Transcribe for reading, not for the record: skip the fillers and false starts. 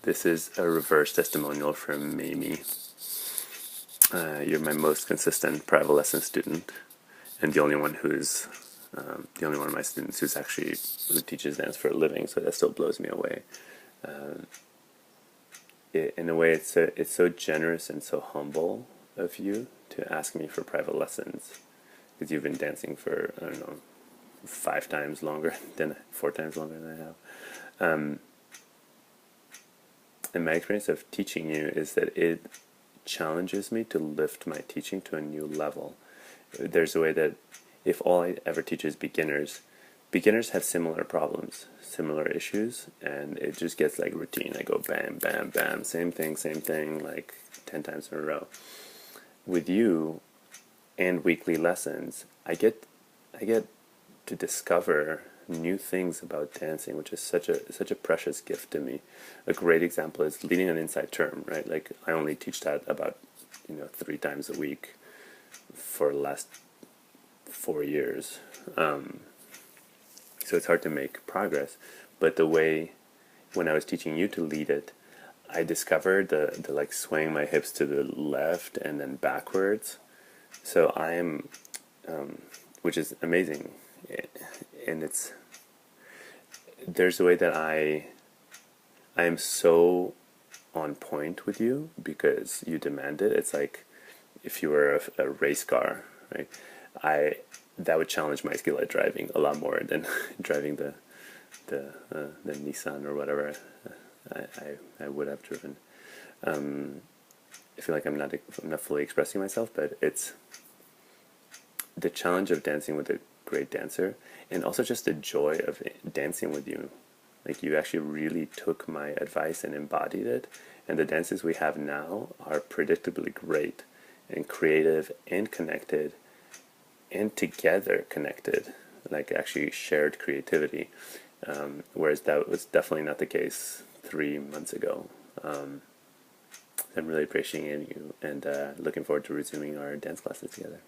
This is a reverse testimonial from Mamie. You're my most consistent private lesson student, and the only one of my students who teaches dance for a living. So that still blows me away. In a way, it's so generous and so humble of you to ask me for private lessons, because you've been dancing for, I don't know, 4 times longer than I have. And my experience of teaching you is that it challenges me to lift my teaching to a new level. There's a way that if all I ever teach is beginners have similar problems, similar issues, and it just gets like routine. I go bam, bam, bam, same thing, like 10 times in a row. With you and weekly lessons, I get to discover new things about dancing, which is such a precious gift to me. A great example is leading an inside turn, right? Like I only teach that about 3 times a week for the last 4 years, so it's hard to make progress. But the way when I was teaching you to lead it, I discovered the like swaying my hips to the left and then backwards. So I'm, which is amazing, and there's a way that I am so on point with you because you demand it. It's like if you were a race car, right? That would challenge my skill at driving a lot more than driving the Nissan or whatever I would have driven. I feel like I'm not fully expressing myself, but it's the challenge of dancing with a great dancer, and also just the joy of dancing with you. Like you actually really took my advice and embodied it, and the dances we have now are predictably great and creative and connected and together connected, like actually shared creativity, whereas that was definitely not the case 3 months ago. I'm really appreciating you and looking forward to resuming our dance classes together.